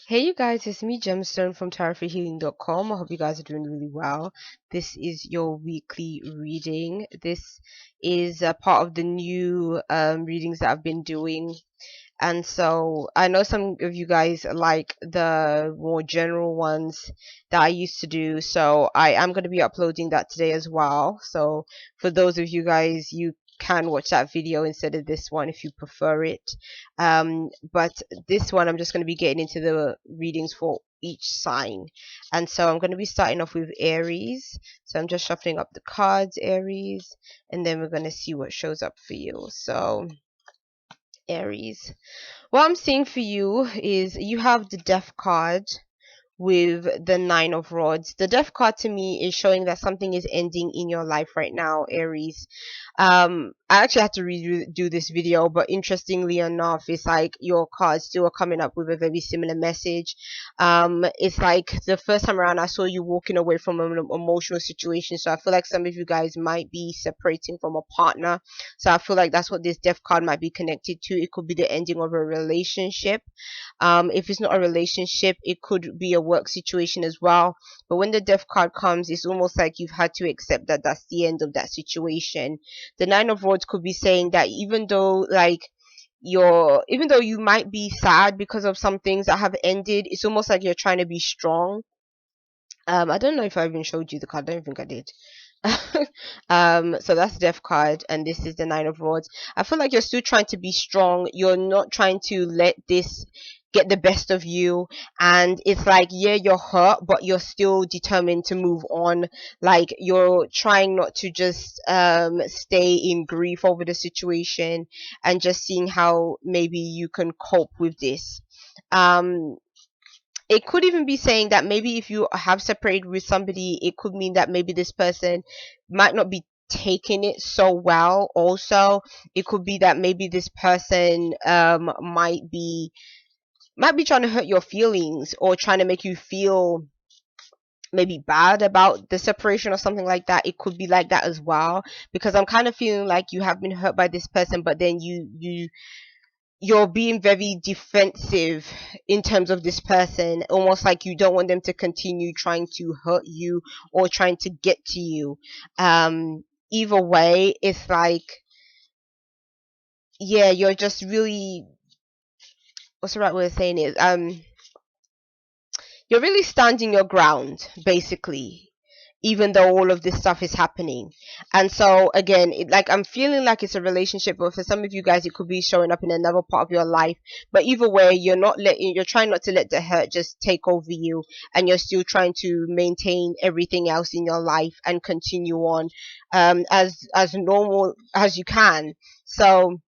Hey you guys, it's me Gemstone from tarotforhealing.com. I hope you guys are doing really well. This is your weekly reading. This is a part of the new readings that I've been doing. And so I know some of you guys like the more general ones that I used to do. So I am going to be uploading that today as well. So for those of you guys, you can watch that video instead of this one if you prefer it. But this one, I'm just going to be getting into the readings for each sign. And so I'm going to be starting off with Aries. So I'm just shuffling up the cards, Aries, and then we're going to see what shows up for you. So Aries. What I'm seeing for you is you have the Death card with the Nine of Rods. The Death card to me is showing that something is ending in your life right now, Aries. I actually had to redo this video, but interestingly enough, it's like your cards still are coming up with a very similar message. It's like the first time around I saw you walking away from an emotional situation, so I feel like some of you guys might be separating from a partner. So I feel like that's what this Death card might be connected to. It could be the ending of a relationship. If it's not a relationship, it could be a work situation as well. But when the Death card comes, it's almost like you've had to accept that that's the end of that situation. The Nine of Rods could be saying that even though you might be sad because of some things that have ended, it's almost like you're trying to be strong. I don't know if I even showed you the card. I don't think I did. So that's the Death card, and this is the Nine of Rods. I feel like you're still trying to be strong. You're not trying to let this get the best of you, and it's like, yeah, you're hurt, but you're still determined to move on. Like, you're trying not to just stay in grief over the situation, and just seeing how maybe you can cope with this. It could even be saying that maybe if you have separated with somebody, it could mean that maybe this person might not be taking it so well. Also, it could be that maybe this person might be trying to hurt your feelings, or trying to make you feel maybe bad about the separation or something like that. It could be like that as well, because I'm kind of feeling like you have been hurt by this person, but then you're being very defensive in terms of this person, almost like you don't want them to continue trying to hurt you or trying to get to you. Either way, it's like, yeah, you're just really, what's the right way of saying it, you're really standing your ground, basically, even though all of this stuff is happening. And so again, like, I'm feeling like it's a relationship, but for some of you guys it could be showing up in another part of your life. But either way, you're trying not to let the hurt just take over you, and you're still trying to maintain everything else in your life and continue on as normal as you can. So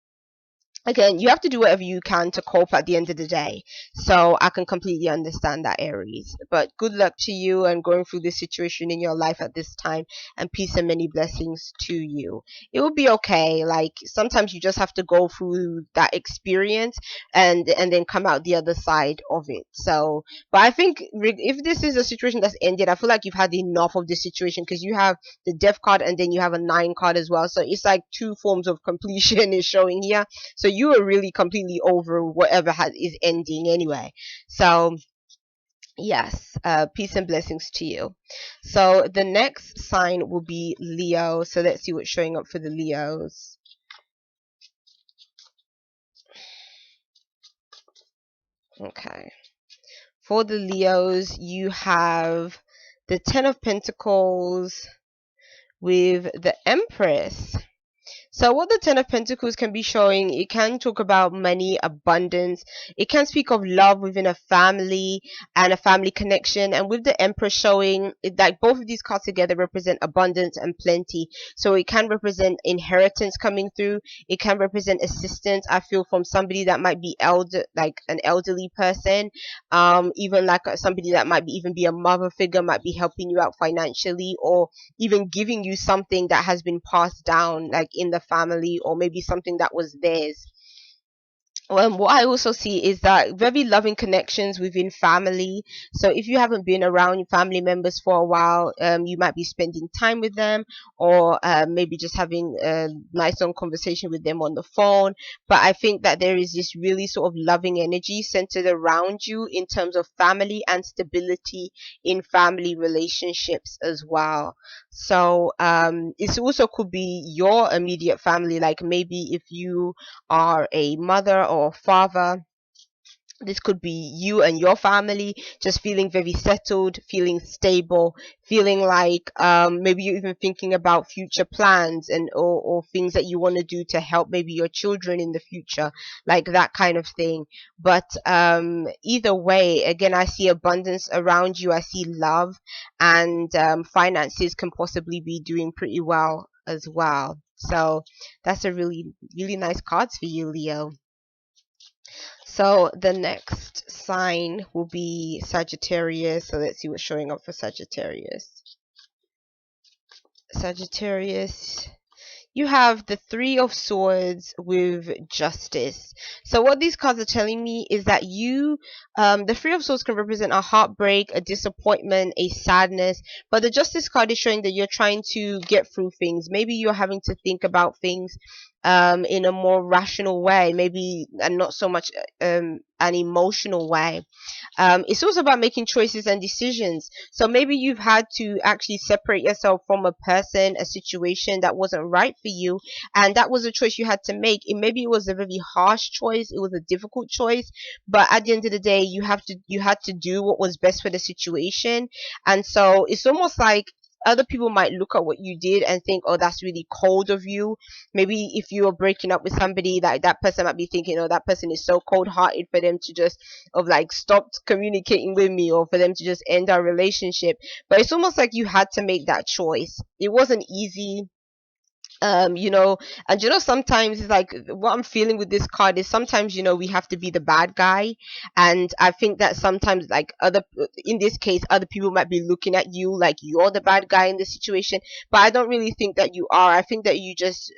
again, you have to do whatever you can to cope at the end of the day. So I can completely understand that, Aries. But good luck to you and going through this situation in your life at this time, and peace and many blessings to you. It will be okay. Like, sometimes you just have to go through that experience, and then come out the other side of it. So, but I think if this is a situation that's ended, I feel like you've had enough of this situation, because you have the Death card and then you have a Nine card as well. So it's like two forms of completion is showing here. So you are really completely over whatever is ending anyway. So yes, peace and blessings to you. So the next sign will be Leo. So let's see what's showing up for the Leos. Okay. For the Leos, you have the Ten of Pentacles with the Empress. So what the Ten of Pentacles can be showing, it can talk about money, abundance. It can speak of love within a family and a family connection. And with the Emperor showing, like, both of these cards together represent abundance and plenty. So it can represent inheritance coming through. It can represent assistance, I feel, from somebody that might be like an elderly person. Even like somebody that might even be a mother figure, might be helping you out financially, or even giving you something that has been passed down, like in the family, or maybe something that was theirs. what I also see is that very loving connections within family. So if you haven't been around your family members for a while, you might be spending time with them, or maybe just having a nice long conversation with them on the phone. But I think that there is this really sort of loving energy centered around you in terms of family and stability in family relationships as well. So it also could be your immediate family, like maybe if you are a mother or father, this could be you and your family just feeling very settled, feeling stable, feeling like maybe you're even thinking about future plans and or things that you want to do to help maybe your children in the future, like that kind of thing. But either way, again, I see abundance around you. I see love, and finances can possibly be doing pretty well as well. So that's a really, really nice cards for you, Leo. So the next sign will be Sagittarius. So let's see what's showing up for Sagittarius. Sagittarius, you have the Three of Swords with Justice. So what these cards are telling me is that the Three of Swords can represent a heartbreak, a disappointment, a sadness, but the Justice card is showing that you're trying to get through things. Maybe you're having to think about things in a more rational way, maybe, and not so much an emotional way. It's also about making choices and decisions. So maybe you've had to actually separate yourself from a person, a situation that wasn't right for you, and that was a choice you had to make. And maybe it was a very harsh choice, it was a difficult choice, but at the end of the day, you had to do what was best for the situation. And so it's almost like other people might look at what you did and think, oh, that's really cold of you. Maybe if you are breaking up with somebody, that person might be thinking, oh, that person is so cold hearted for them to just of like stopped communicating with me, or for them to just end our relationship. But it's almost like you had to make that choice. It wasn't easy. You know, and you know, sometimes it's like what I'm feeling with this card is sometimes, you know, we have to be the bad guy. And I think that sometimes, like, in this case, other people might be looking at you like you're the bad guy in the situation, but I don't really think that you are. I think that you just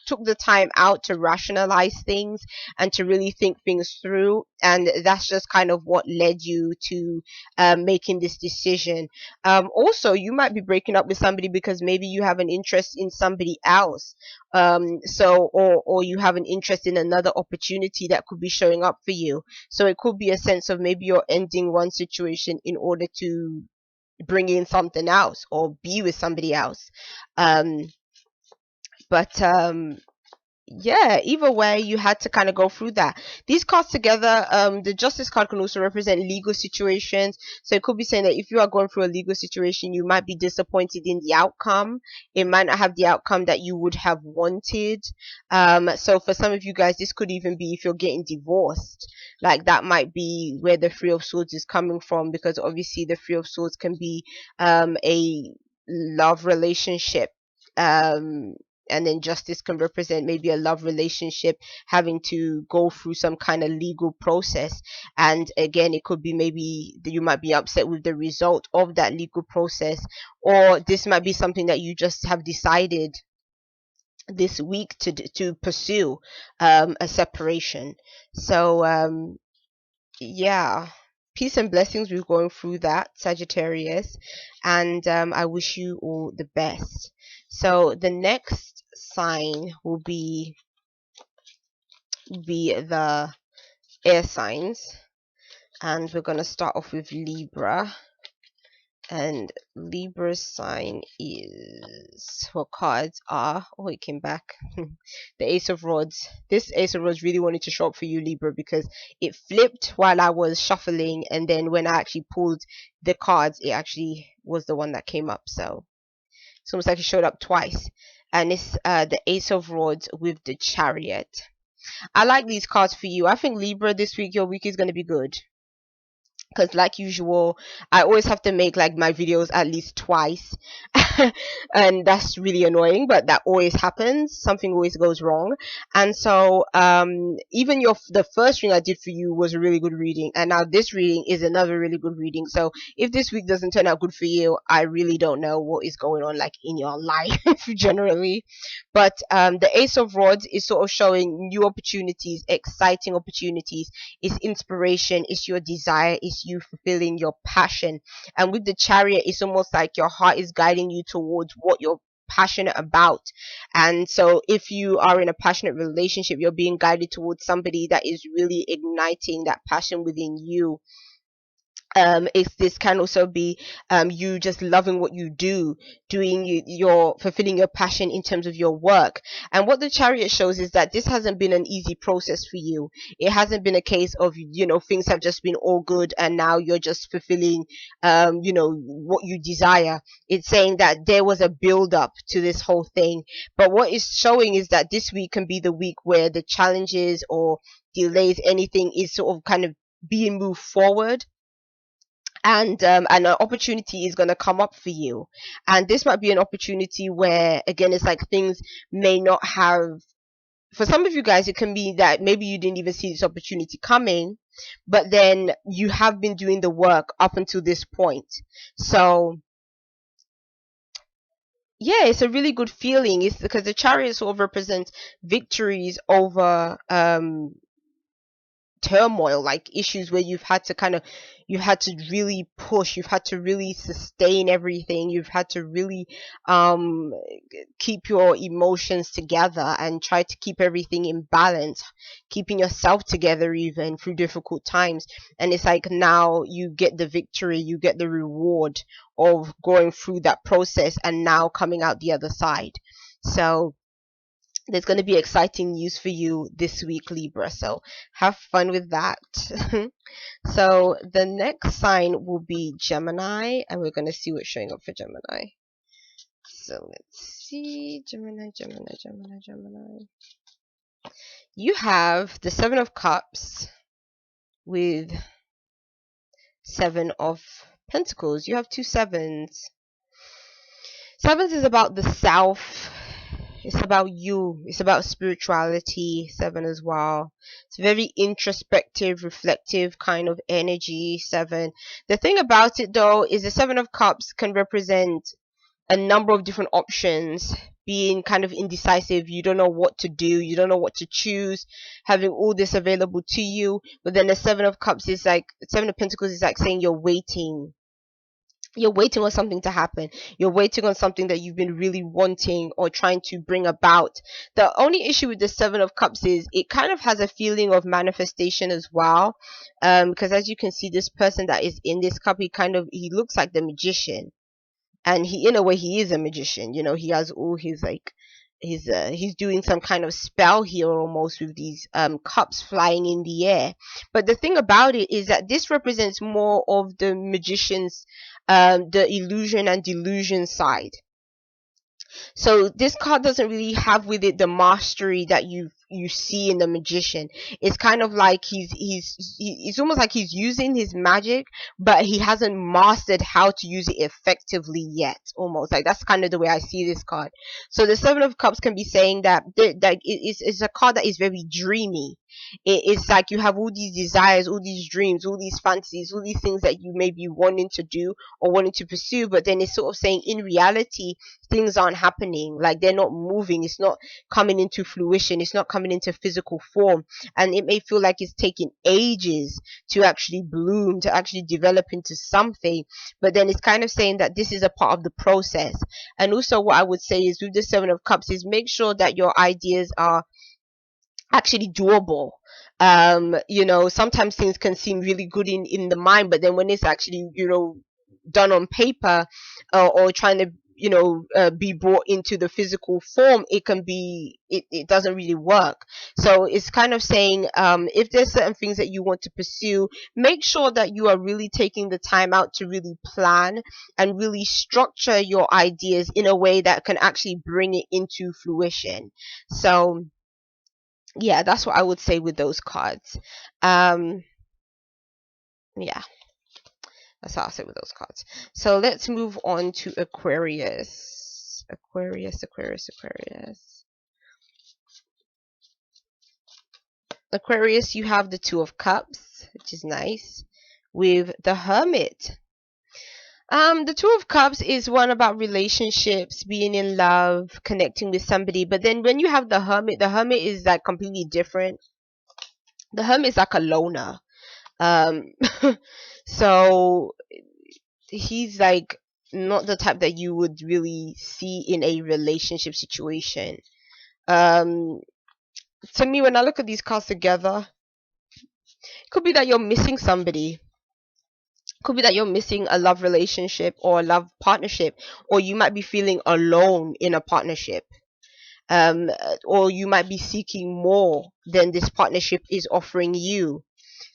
took the time out to rationalize things and to really think things through, and that's just kind of what led you to making this decision. Also, you might be breaking up with somebody because maybe you have an interest in somebody else. Or you have an interest in another opportunity that could be showing up for you. So it could be a sense of maybe you're ending one situation in order to bring in something else or be with somebody else. Um, but yeah, either way, you had to kind of go through that. These cards together, the Justice card can also represent legal situations. So it could be saying that if you are going through a legal situation, you might be disappointed in the outcome. It might not have the outcome that you would have wanted. So for some of you guys, this could even be if you're getting divorced. Like, that might be where the Three of Swords is coming from, because obviously the Three of Swords can be a love relationship. Um, and then Justice can represent maybe a love relationship having to go through some kind of legal process. And again, it could be maybe that you might be upset with the result of that legal process, or this might be something that you just have decided this week to pursue a separation. So yeah, peace and blessings with going through that, Sagittarius, and I wish you all the best. So the next sign will be the air signs, and we're going to start off with Libra. And Libra's sign is, what cards are, oh, it came back. The Ace of Rods. This Ace of Rods really wanted to show up for you, Libra, because it flipped while I was shuffling, and then when I actually pulled the cards, it actually was the one that came up. So it's almost like it showed up twice. And it's the Ace of Rods with the Chariot. I like these cards for you. I think, Libra, this week, your week is going to be good, because like usual, I always have to make like my videos at least twice. and that's really annoying, but that always happens. Something always goes wrong. And so even the first reading I did for you was a really good reading, and now this reading is another really good reading. So if this week doesn't turn out good for you, I really don't know what is going on like in your life generally. But the Ace of Rods is sort of showing new opportunities, exciting opportunities. It's inspiration, it's your desire, it's you fulfilling your passion. And with the Chariot, it's almost like your heart is guiding you towards what you're passionate about. And so if you are in a passionate relationship, you're being guided towards somebody that is really igniting that passion within you. This can also be you just loving what you do, doing your fulfilling your passion in terms of your work. And what the Chariot shows is that this hasn't been an easy process for you. It hasn't been a case of, things have just been all good and now you're just fulfilling what you desire. It's saying that there was a build up to this whole thing, but what it's showing is that this week can be the week where the challenges or delays, anything, is sort of kind of being moved forward, and an opportunity is going to come up for you. And this might be an opportunity where, again, it's like things may not have, for some of you guys, it can be that maybe you didn't even see this opportunity coming, but then you have been doing the work up until this point. So yeah, it's a really good feeling. It's because the Chariot sort of represents victories over turmoil, like issues where you've had to really push, you've had to really sustain everything, you've had to really keep your emotions together and try to keep everything in balance, keeping yourself together even through difficult times. And it's like now you get the victory, you get the reward of going through that process and now coming out the other side. So there's going to be exciting news for you this week, Libra. So have fun with that. So the next sign will be Gemini, and we're going to see what's showing up for Gemini. So let's see. Gemini. You have the Seven of Cups with Seven of Pentacles. You have two sevens. Sevens is about the self. It's about you. It's about spirituality. Seven as well. It's very introspective, reflective kind of energy. Seven. The thing about it though is the Seven of Cups can represent a number of different options. Being kind of indecisive, you don't know what to do, you don't know what to choose, having all this available to you. But then the Seven of Cups is like, Seven of Pentacles is like saying you're waiting on something to happen. You're waiting on something that you've been really wanting or trying to bring about. The only issue with the Seven of Cups is it kind of has a feeling of manifestation as well, because as you can see, this person that is in this cup, he looks like the magician, and he, in a way, he is a magician. He has all his like he's doing some kind of spell here almost with these cups flying in the air. But the thing about it is that this represents more of the magician's the illusion and delusion side. So this card doesn't really have with it the mastery that you see in the magician. It's kind of like it's almost like he's using his magic, but he hasn't mastered how to use it effectively yet. Almost like that's kind of the way I see this card. So the Seven of Cups can be saying that it's a card that is very dreamy. It's like you have all these desires, all these dreams, all these fantasies, all these things that you may be wanting to do or wanting to pursue, but then it's sort of saying in reality things aren't happening, like they're not moving, it's not coming into fruition, it's not coming into physical form, and it may feel like it's taking ages to actually bloom, to actually develop into something. But then it's kind of saying that this is a part of the process. And also what I would say is with the Seven of Cups is make sure that your ideas are actually doable. Sometimes things can seem really good in the mind, but then when it's actually done on paper, or trying to be brought into the physical form, it doesn't really work. So it's kind of saying if there's certain things that you want to pursue, make sure that you are really taking the time out to really plan and really structure your ideas in a way that can actually bring it into fruition. So yeah, that's what I would say with those cards. Yeah. That's how I'll say with those cards. So let's move on to Aquarius. Aquarius, you have the Two of Cups, which is nice, with the Hermit. The Two of Cups is one about relationships, being in love, connecting with somebody. But then when you have the Hermit is like completely different. The Hermit is like a loner. Um, so he's like not the type that you would really see in a relationship situation. To me, when I look at these cards together, it could be that you're missing somebody. Could be that you're missing a love relationship or a love partnership, or you might be feeling alone in a partnership. Um, or you might be seeking more than this partnership is offering you.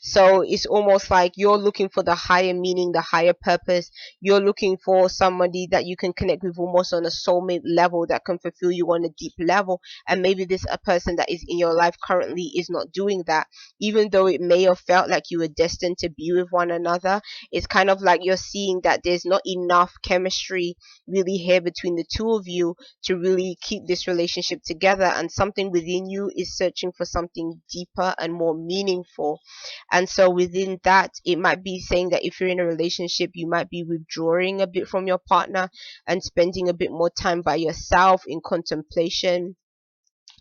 So it's almost like you're looking for the higher meaning, the higher purpose. You're looking for somebody that you can connect with almost on a soulmate level, that can fulfill you on a deep level. And maybe this a person that is in your life currently is not doing that. Even though it may have felt like you were destined to be with one another, it's kind of like you're seeing that there's not enough chemistry really here between the two of you to really keep this relationship together, and something within you is searching for something deeper and more meaningful. And so within that, it might be saying that if you're in a relationship, you might be withdrawing a bit from your partner and spending a bit more time by yourself in contemplation,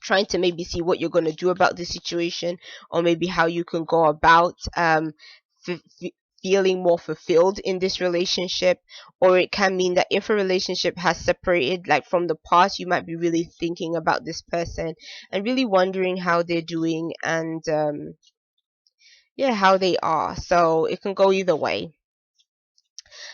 trying to maybe see what you're going to do about the situation, or maybe how you can go about feeling more fulfilled in this relationship. Or it can mean that if a relationship has separated, like from the past, you might be really thinking about this person and really wondering how they're doing, and yeah, how they are. So it can go either way.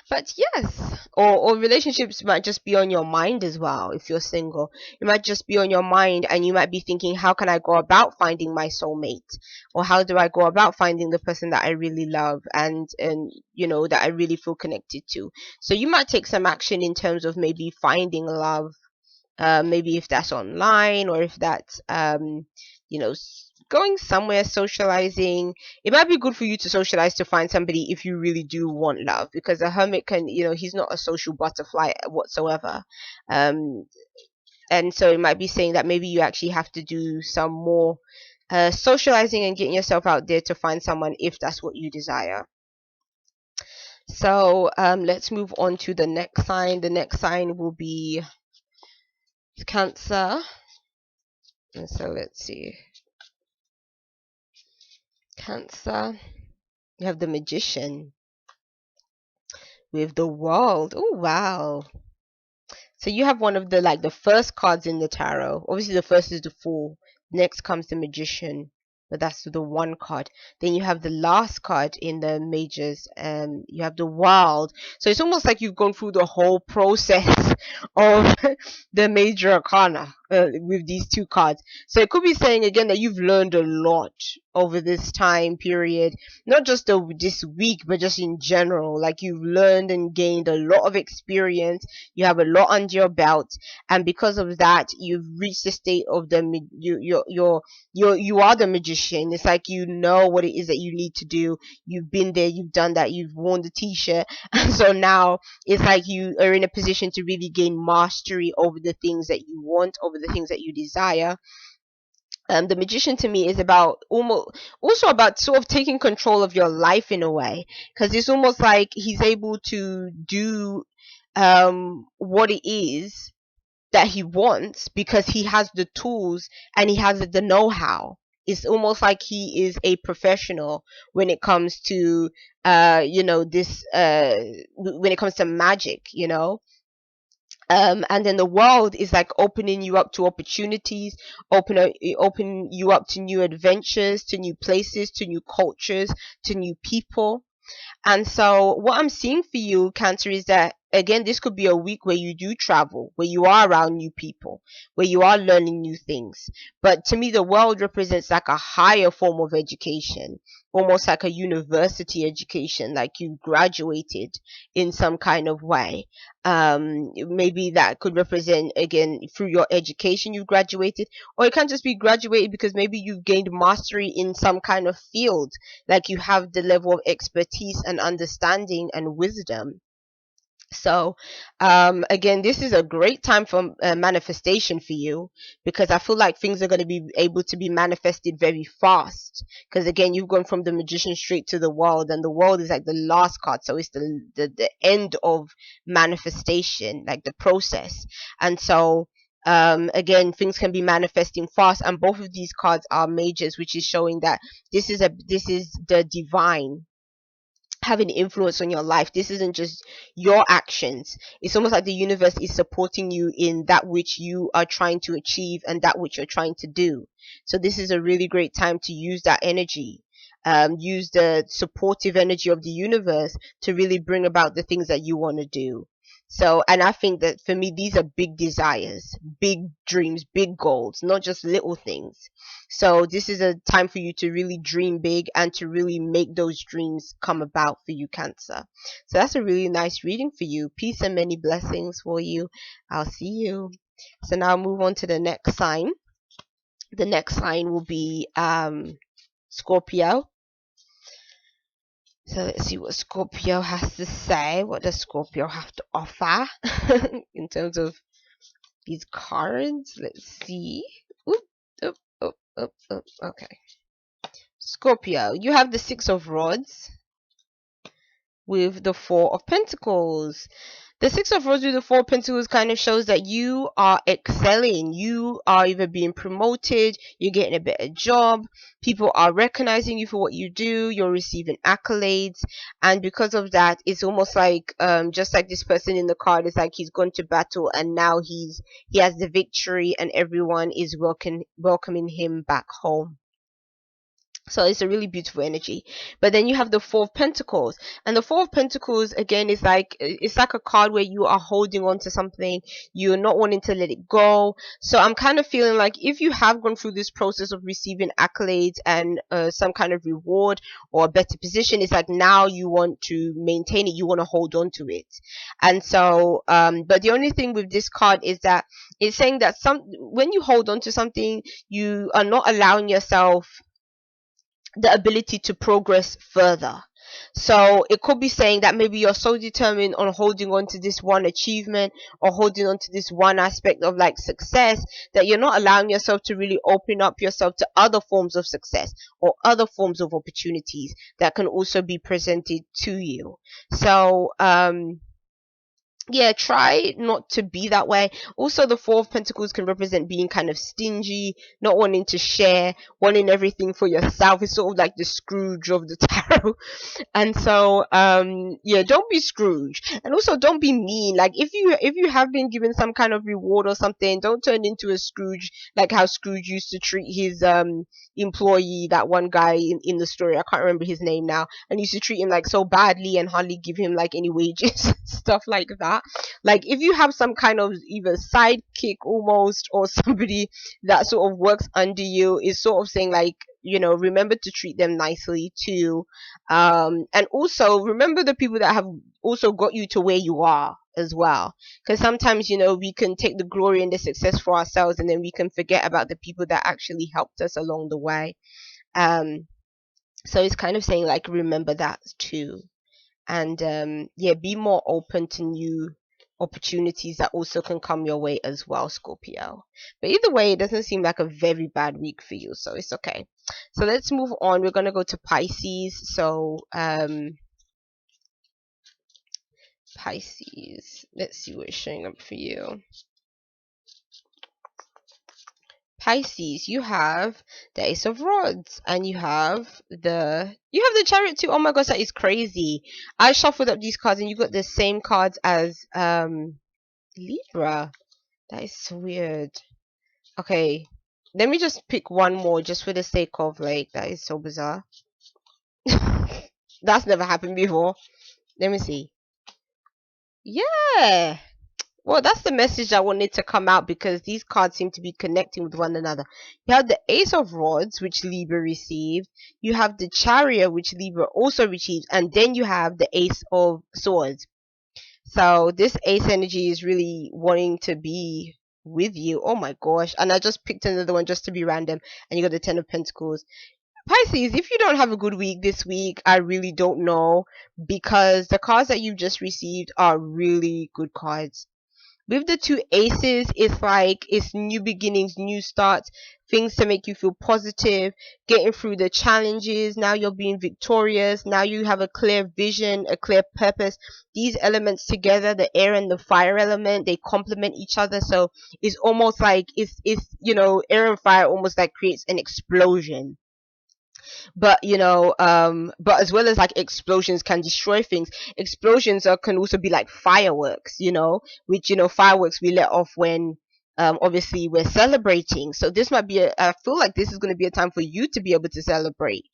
But yes, or relationships might just be on your mind as well. If you're single, it might just be on your mind, and you might be thinking, how can I go about finding my soulmate, or how do I go about finding the person that I really love, and you know, that I really feel connected to. So you might take some action in terms of maybe finding love, maybe if that's online, or if that's you know, going somewhere, socializing. It might be good for you to socialize to find somebody if you really do want love, because a hermit can, you know, he's not a social butterfly whatsoever. um and so it might be saying that maybe you actually have to do some more socializing and getting yourself out there to find someone, if that's what you desire. So let's move on to the next sign. The next sign will be Cancer. And so let's see. Cancer, you have the Magician with the World. Oh wow. So you have one of the, like, the first cards in the tarot. Obviously the first is the Fool. Next comes the Magician. But that's the one card. Then you have the last card in the majors, and you have the World. So it's almost like you've gone through the whole process of the major arcana with these two cards. So it could be saying again that you've learned a lot over this time period, not just this week, but just in general. Like, you've learned and gained a lot of experience. You have a lot under your belt, and because of that, you've reached the state of you are the Magician. It's like you know what it is that you need to do. You've been there, you've done that, you've worn the t-shirt, and so now it's like you are in a position to really gain mastery over the things that you want, over the things that you desire. The Magician to me is about also about sort of taking control of your life in a way, because it's almost like he's able to do what it is that he wants, because he has the tools and he has the know-how. It's almost like he is a professional when it comes to you know, this when it comes to magic, you know. And then the World is like opening you up to opportunities, open you up to new adventures, to new places, to new cultures, to new people. And so what I'm seeing for you, Cancer, is that again, this could be a week where you do travel, where you are around new people, where you are learning new things. But to me, the world represents like a higher form of education, almost like a university education, like you graduated in some kind of way. Maybe that could represent, again, through your education you graduated, or it can just be graduated because maybe you've gained mastery in some kind of field, like you have the level of expertise and understanding and wisdom. So, again, this is a great time for manifestation for you, because I feel like things are going to be able to be manifested very fast. Because again, you've gone from the Magician straight to the World, and the World is like the last card, so it's the end of manifestation, like the process. And so, again, things can be manifesting fast, and both of these cards are majors, which is showing that this is the divine having influence on your life. This isn't just your actions. It's almost like the universe is supporting you in that which you are trying to achieve and that which you're trying to do. So this is a really great time to use that energy. Use the supportive energy of the universe to really bring about the things that you want to do. So, and I think that for me, these are big desires, big dreams, big goals, not just little things. So this is a time for you to really dream big and to really make those dreams come about for you, Cancer. So that's a really nice reading for you. Peace and many blessings for you. I'll see you. So now I'll move on to the next sign. The next sign will be Scorpio. So let's see what Scorpio has to say. What does Scorpio have to offer in terms of these cards? Let's see. Oop, oop, oop, oop, oop. Okay. Scorpio, you have the Six of Rods with the Four of Pentacles. The Six of Rods with the Four of Pentacles kind of shows that you are excelling. You are either being promoted, you're getting a better job, people are recognizing you for what you do, you're receiving accolades, and because of that, it's almost like just like this person in the card, it's like he's gone to battle and now he has the victory and everyone is welcoming him back home. So it's a really beautiful energy. But then you have the Four of Pentacles, and the Four of Pentacles again is like, it's like a card where you are holding on to something, you're not wanting to let it go. So I'm kind of feeling like if you have gone through this process of receiving accolades and some kind of reward or a better position, it's like now you want to maintain it, you want to hold on to it. And so but the only thing with this card is that it's saying that when you hold on to something, you are not allowing yourself the ability to progress further. So it could be saying that maybe you're so determined on holding on to this one achievement or holding on to this one aspect of like success that you're not allowing yourself to really open up yourself to other forms of success or other forms of opportunities that can also be presented to you. So yeah, try not to be that way. Also, the Four of Pentacles can represent being kind of stingy, not wanting to share, wanting everything for yourself. It's sort of like the Scrooge of the tarot. And so yeah, don't be Scrooge, and also don't be mean. Like if you have been given some kind of reward or something, don't turn into a Scrooge, like how Scrooge used to treat his employee, that one guy in the story, I can't remember his name now, and used to treat him like so badly and hardly give him like any wages, stuff like that. Like if you have some kind of either sidekick almost or somebody that sort of works under you, is sort of saying like, you know, remember to treat them nicely too, and also remember the people that have also got you to where you are as well, because sometimes, you know, we can take the glory and the success for ourselves and then we can forget about the people that actually helped us along the way. So it's kind of saying like remember that too, and yeah, be more open to new opportunities that also can come your way as well, Scorpio. But either way, it doesn't seem like a very bad week for you, so it's okay. So let's move on. We're gonna go to Pisces. So Pisces, let's see what's showing up for you. Pisces, you have the Ace of Rods and you have the Chariot too. Oh my gosh, that is crazy. I shuffled up these cards and you got the same cards as Libra. That is so weird. Okay, let me just pick one more just for the sake of like, that is so bizarre. That's never happened before. Let me see. Yeah. Well, that's the message I wanted to come out because these cards seem to be connecting with one another. You have the Ace of Rods, which Libra received. You have the Chariot, which Libra also received. And then you have the Ace of Swords. So this Ace energy is really wanting to be with you. Oh my gosh. And I just picked another one just to be random. And you got the Ten of Pentacles. Pisces, if you don't have a good week this week, I really don't know because the cards that you've just received are really good cards. With the two aces, it's like it's new beginnings, new starts, things to make you feel positive, getting through the challenges. Now you're being victorious. Now you have a clear vision, a clear purpose. These elements together, the air and the fire element, they complement each other. So it's almost like it's air and fire almost like creates an explosion. But but as well as like explosions can destroy things, explosions can also be like fireworks, which fireworks we let off when obviously we're celebrating. So this might be I feel like this is going to be a time for you to be able to celebrate,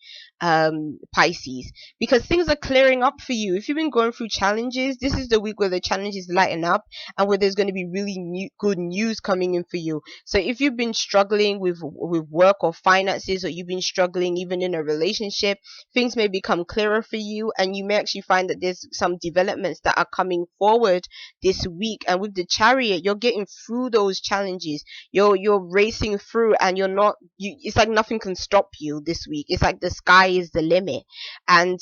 Pisces, because things are clearing up for you. If you've been going through challenges, this is the week where the challenges lighten up and where there's going to be really good news coming in for you. So if you've been struggling with work or finances, or you've been struggling even in a relationship, things may become clearer for you, and you may actually find that there's some developments that are coming forward this week. And with the Chariot, you're getting through those challenges. You're racing through, and it's like nothing can stop you this week. It's like the sky is the limit. And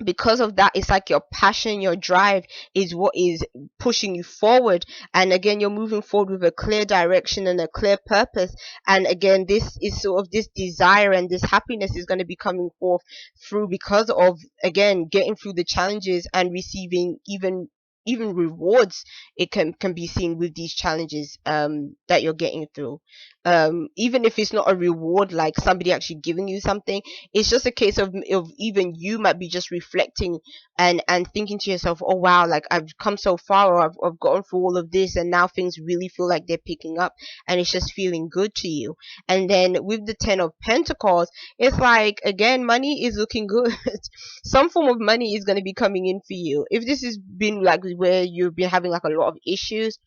because of that, it's like your passion, your drive is what is pushing you forward. And again, you're moving forward with a clear direction and a clear purpose. And again, this is sort of this desire and this happiness is going to be coming forth through, because of, again, getting through the challenges and receiving even rewards. It can be seen with these challenges that you're getting through. Even if it's not a reward like somebody actually giving you something, it's just a case of even you might be just reflecting and thinking to yourself, oh wow, like I've come so far, or I've gotten through all of this, and now things really feel like they're picking up, and it's just feeling good to you. And then with the Ten of Pentacles, it's like, again, money is looking good. Some form of money is going to be coming in for you. If this has been like where you've been having like a lot of issues,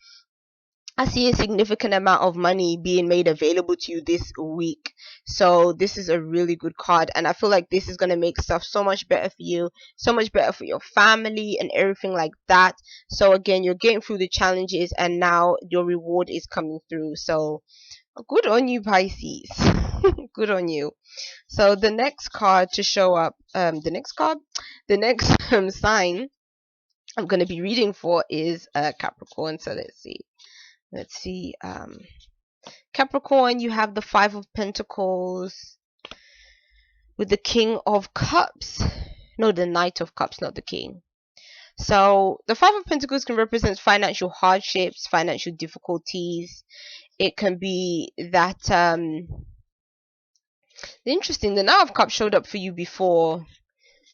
I see a significant amount of money being made available to you this week. So this is a really good card, and I feel like this is going to make stuff so much better for you, so much better for your family and everything like that. So again, you're getting through the challenges, and now your reward is coming through. So good on you, Pisces. Good on you. So the next card to show up, the next sign I'm going to be reading for is Capricorn. So let's see. Capricorn, you have the Five of Pentacles with the King of Cups. No, the Knight of Cups, not the King. So the Five of Pentacles can represent financial hardships, financial difficulties. It can be that interesting. The Knight of Cups showed up for you before,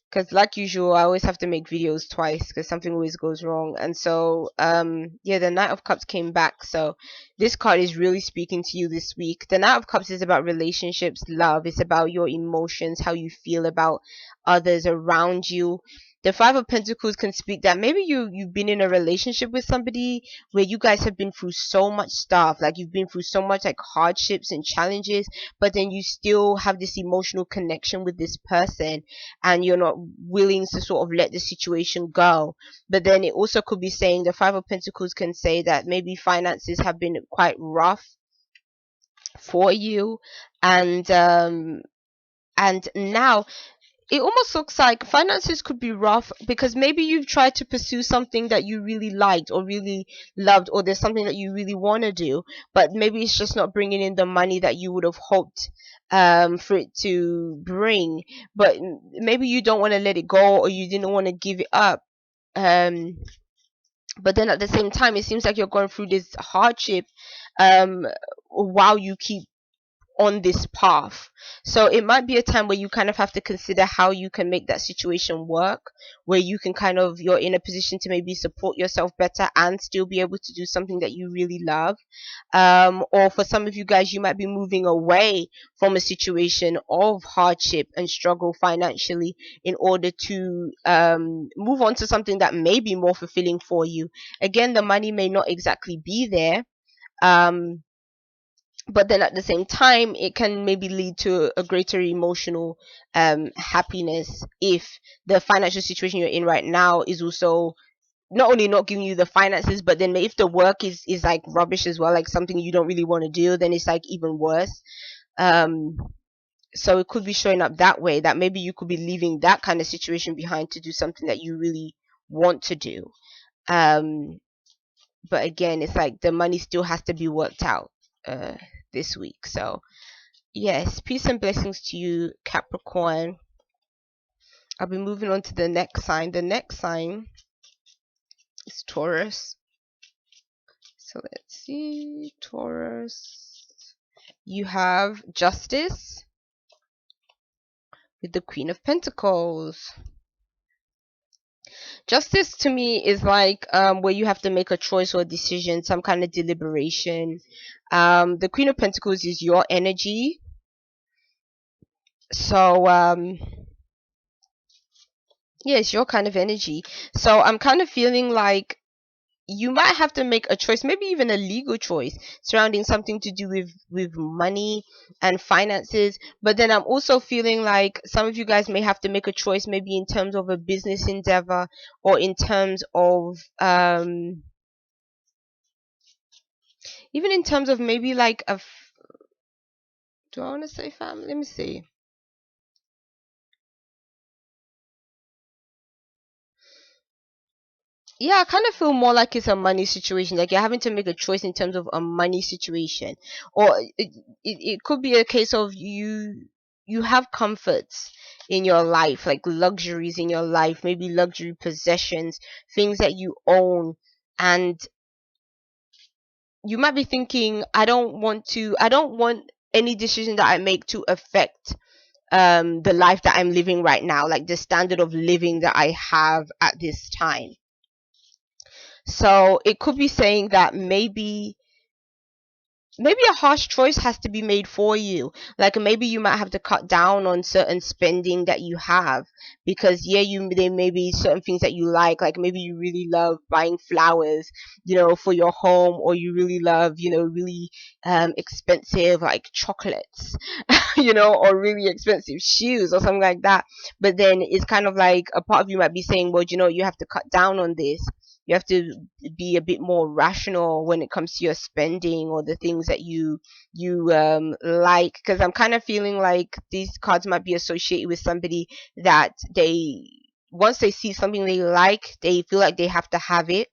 because like usual, I always have to make videos twice because something always goes wrong. And so yeah, the Knight of Cups came back. So this card is really speaking to you this week. The Knight of Cups is about relationships, love. It's about your emotions, how you feel about others around you. The Five of Pentacles can speak that maybe you've been in a relationship with somebody where you guys have been through so much stuff, like you've been through so much like hardships and challenges, but then you still have this emotional connection with this person, and you're not willing to sort of let the situation go. But then it also could be saying, the Five of Pentacles can say that maybe finances have been quite rough for you, and now it almost looks like finances could be rough because maybe you've tried to pursue something that you really liked or really loved, or there's something that you really want to do, but maybe it's just not bringing in the money that you would have hoped for it to bring. But maybe you don't want to let it go, or you didn't want to give it up. But then at the same time, it seems like you're going through this hardship while you keep on this path. So it might be a time where you kind of have to consider how you can make that situation work, where you can kind of, you're in a position to maybe support yourself better and still be able to do something that you really love. Or for some of you guys, you might be moving away from a situation of hardship and struggle financially in order to move on to something that may be more fulfilling for you. Again, the money may not exactly be there, but then at the same time, it can maybe lead to a greater emotional happiness if the financial situation you're in right now is also not only not giving you the finances, but then if the work is like rubbish as well, like something you don't really want to do, then it's like even worse. So it could be showing up that way, that maybe you could be leaving that kind of situation behind to do something that you really want to do. But again, it's like the money still has to be worked out this week. So yes, peace and blessings to you, Capricorn. I'll be moving on to the next sign. The next sign is Taurus. So let's see, Taurus. You have Justice with the Queen of Pentacles. Justice to me is like where you have to make a choice or a decision, some kind of deliberation. The Queen of Pentacles is your energy. So yeah, it's your kind of energy. So I'm kind of feeling like you might have to make a choice, maybe even a legal choice surrounding something to do with money and finances. But then I'm also feeling like some of you guys may have to make a choice, maybe in terms of a business endeavor, or in terms of even in terms of maybe like do I want to say family? Let me see. Yeah, I kind of feel more like it's a money situation. Like you're having to make a choice in terms of a money situation, or it could be a case of you have comforts in your life, like luxuries in your life, maybe luxury possessions, things that you own, and you might be thinking, I don't want any decision that I make to affect the life that I'm living right now, like the standard of living that I have at this time. So it could be saying that maybe a harsh choice has to be made for you. Like maybe you might have to cut down on certain spending that you have, because there may be certain things that you like maybe you really love buying flowers, for your home, or you really love, really expensive like chocolates, or really expensive shoes or something like that. But then it's kind of like a part of you might be saying, well, you have to cut down on this. You have to be a bit more rational when it comes to your spending or the things that you like, because I'm kind of feeling like these cards might be associated with somebody that once they see something they like, they feel like they have to have it.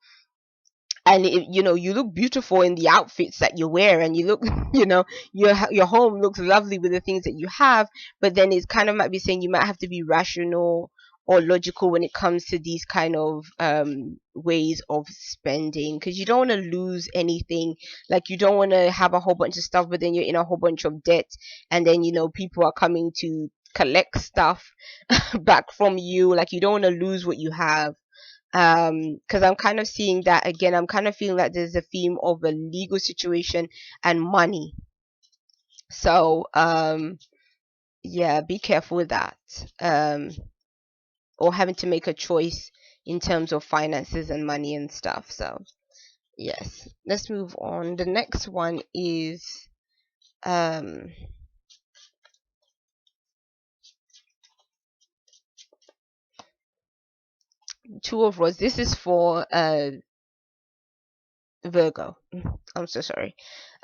And you look beautiful in the outfits that you wear, and you look your home looks lovely with the things that you have. But then it's kind of might be saying you might have to be rational or logical when it comes to these kind of ways of spending, because you don't want to lose anything. Like you don't want to have a whole bunch of stuff, but then you're in a whole bunch of debt, and then people are coming to collect stuff back from you. Like you don't want to lose what you have. Because I'm kind of seeing that again. I'm kind of feeling that there's a theme of a legal situation and money. So yeah, be careful with that. Or having to make a choice in terms of finances and money and stuff. So yes, let's move on. The next one is Two of Rods. This is for Virgo. I'm so sorry.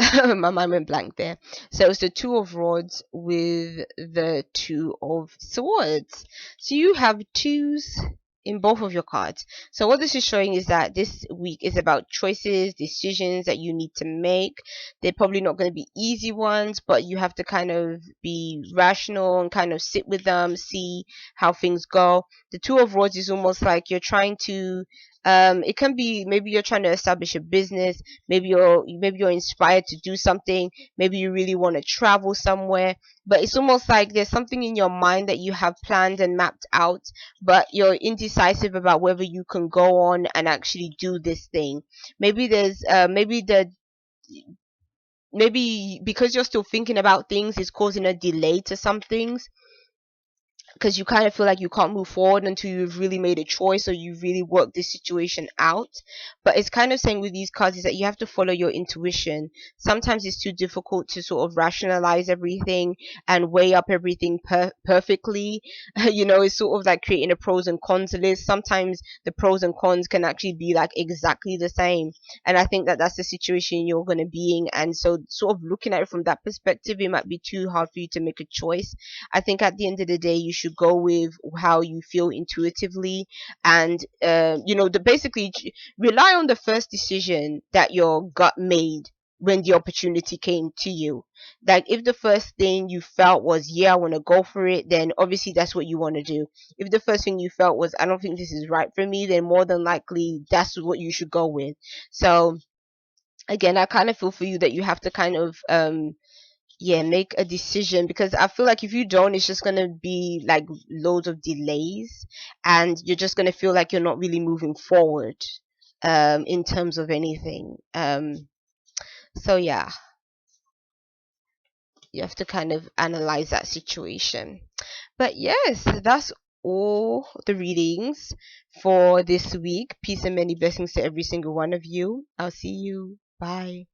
My mind went blank there. So it's the Two of Rods with the Two of Swords. So you have twos in both of your cards. So what this is showing is that this week is about choices, decisions that you need to make. They're probably not going to be easy ones, but you have to kind of be rational and kind of sit with them, see how things go. The Two of Rods is almost like you're trying to It can be maybe you're trying to establish a business, maybe you're inspired to do something, maybe you really want to travel somewhere, but it's almost like there's something in your mind that you have planned and mapped out, but you're indecisive about whether you can go on and actually do this thing. Maybe there's maybe because you're still thinking about things is causing a delay to some things, because you kind of feel like you can't move forward until you've really made a choice or you've really worked this situation out. But it's kind of saying with these cards is that you have to follow your intuition. Sometimes it's too difficult to sort of rationalize everything and weigh up everything perfectly. It's sort of like creating a pros and cons list. Sometimes the pros and cons can actually be like exactly the same, and I think that that's the situation you're going to be in. And so sort of looking at it from that perspective, it might be too hard for you to make a choice. I think at the end of the day, you should go with how you feel intuitively, and basically rely on the first decision that your gut made when the opportunity came to you. Like if the first thing you felt was, yeah, I want to go for it, then obviously that's what you want to do. If the first thing you felt was, I don't think this is right for me, then more than likely that's what you should go with. So again, I kind of feel for you that you have to kind of make a decision, because I feel like if you don't, it's just gonna be like loads of delays, and you're just gonna feel like you're not really moving forward in terms of anything. So yeah, you have to kind of analyze that situation. But yes, that's all the readings for this week. Peace and many blessings to every single one of you. I'll see you. Bye.